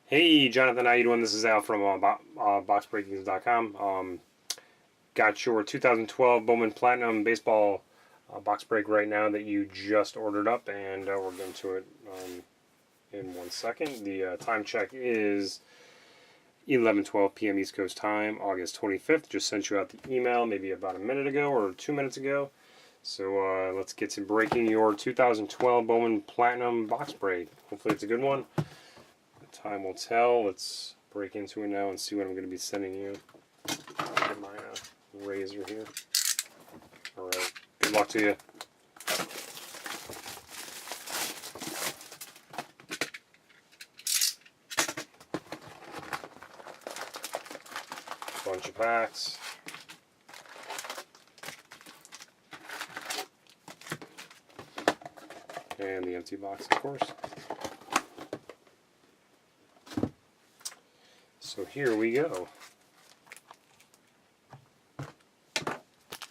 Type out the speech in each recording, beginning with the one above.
Hey, Jonathan, how you doing? This is Al from BoxBreakings.com. Got your 2012 Bowman Platinum baseball box break right now that you just ordered up, and we're going to it in 1 second. The time check is 11:12 p.m. East Coast time, August 25th. Just sent you out the email maybe about a minute ago or 2 minutes ago. So let's get to breaking your 2012 Bowman Platinum box break. Hopefully it's a good one. Time will tell. Let's break into it now and see what I'm going to be sending you. Get my razor here. Alright, good luck to you. Bunch of packs. And the empty box, of course. So here we go.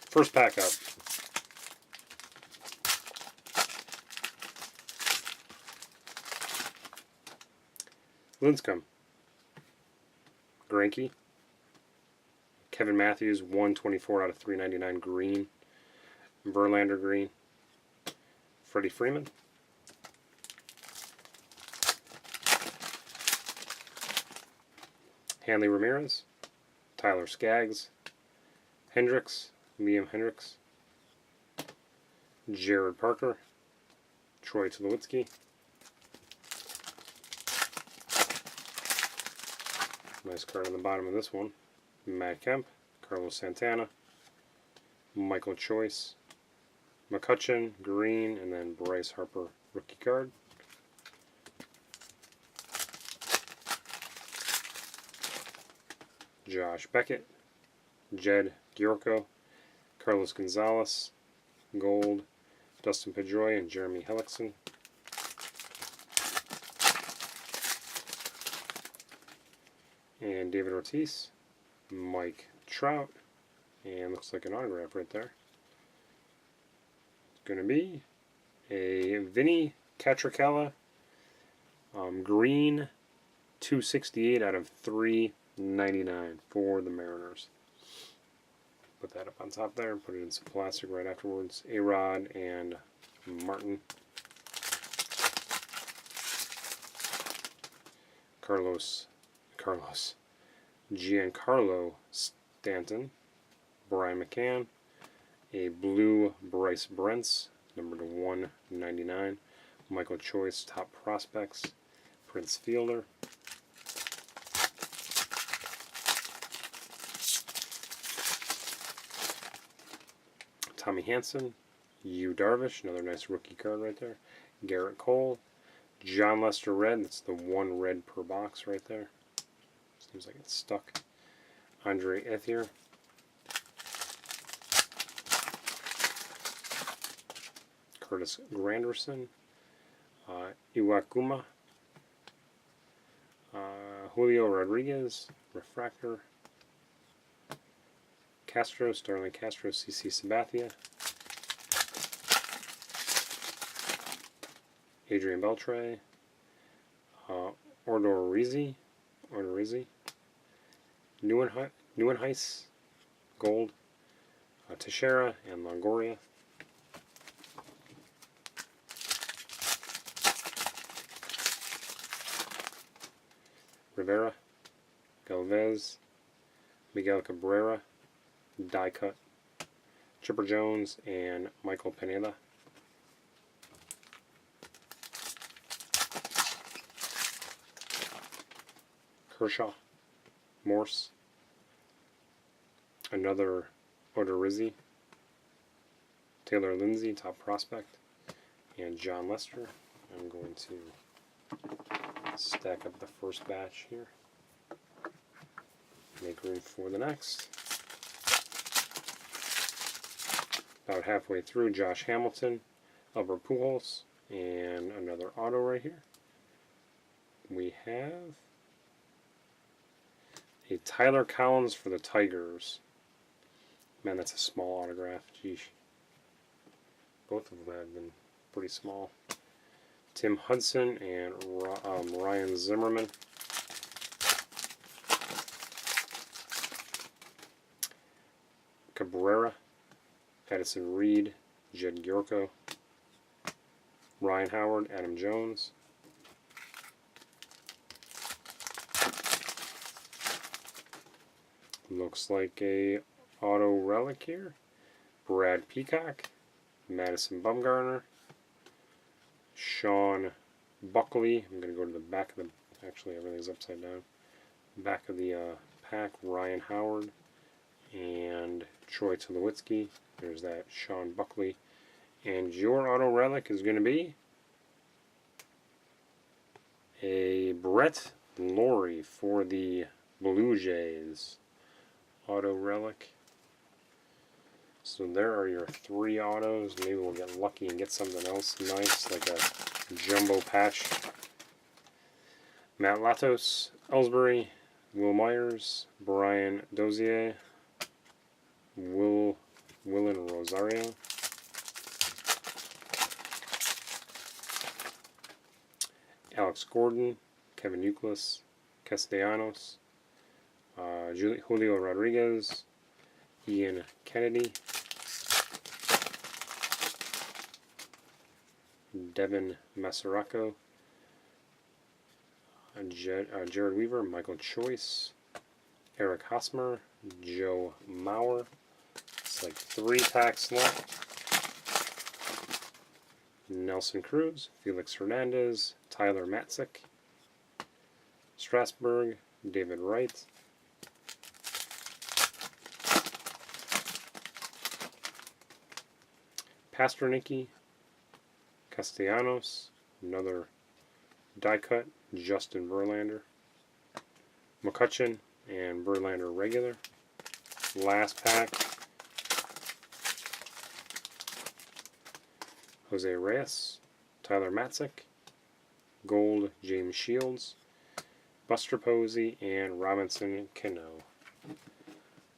First pack up. Linscomb. Greinke. Kevin Matthews, 124 out of 399 green. Verlander green. Freddie Freeman. Hanley Ramirez, Tyler Skaggs, Hendricks, Liam Hendricks, Jared Parker, Troy Tulowitzki, nice card on the bottom of this one, Matt Kemp, Carlos Santana, Michael Choice, McCutcheon, green, and then Bryce Harper, rookie card. Josh Beckett, Jed Giorco, Carlos Gonzalez, gold, Dustin Pedroia, and Jeremy Hellickson. And David Ortiz, Mike Trout, and looks like an autograph right there. It's going to be a Vinny Catricella, green, 268 out of 399 for the Mariners. Put that up on top there and put it in some plastic right afterwards. A-Rod and Martin. Giancarlo Stanton. Brian McCann. A blue Bryce Brentz, number to 199. Michael Choice, top prospects. Prince Fielder. Tommy Hanson, Yu Darvish, another nice rookie card right there. Garrett Cole, John Lester Red, that's the one red per box right there. Seems like it's stuck. Andre Ethier. Curtis Granderson, Iwakuma, Julio Rodriguez, refractor. Castro, Starling Castro, CC Sabathia, Adrian Beltre, Odorizzi, Neuenhuis, gold, Teixeira, and Longoria. Rivera, Galvez, Miguel Cabrera, die cut, Chipper Jones, and Michael Pineda. Kershaw, Morse, another Odorizzi, Taylor Lindsay, top prospect, and John Lester. I'm going to stack up the first batch here, make room for the next. About halfway through, Josh Hamilton, Albert Pujols, and another auto right here. We have a Tyler Collins for the Tigers. Man, that's a small autograph. Geesh. Both of them have been pretty small. Tim Hudson and Ryan Zimmerman. Cabrera, Addison Reed, Jed Gyorko, Ryan Howard, Adam Jones, looks like a auto relic here, Brad Peacock, Madison Bumgarner, Sean Buckley. I'm going to go to the back of the, actually everything's upside down, back of the pack, Ryan Howard, and Troy Tulowitzki. There's that Sean Buckley. And your auto relic is going to be a Brett Lawrie for the Blue Jays. Auto relic. So there are your 3 autos. Maybe we'll get lucky and get something else nice, like a jumbo patch. Matt Latos, Ellsbury, Will Myers, Brian Dozier, Willen Rosario, Alex Gordon, Kevin Youkilis, Castellanos, Julio Rodriguez, Ian Kennedy, Devin Masaraco, Jared Weaver, Michael Choice, Eric Hosmer, Joe Mauer. It's like 3 packs left. Nelson Cruz, Felix Hernandez, Tyler Matzik, Strasburg, David Wright, Pasternicki, Castellanos, another die cut, Justin Verlander, McCutchen, and Verlander regular. Last pack, Jose Reyes, Tyler Matzik, Gold, James Shields, Buster Posey, and Robinson Cano.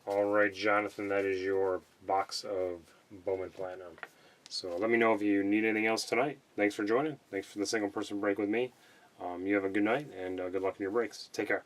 Alright, Jonathan, that is your box of Bowman Platinum. So let me know if you need anything else tonight. Thanks for joining. Thanks for the single person break with me. You have a good night and good luck in your breaks. Take care.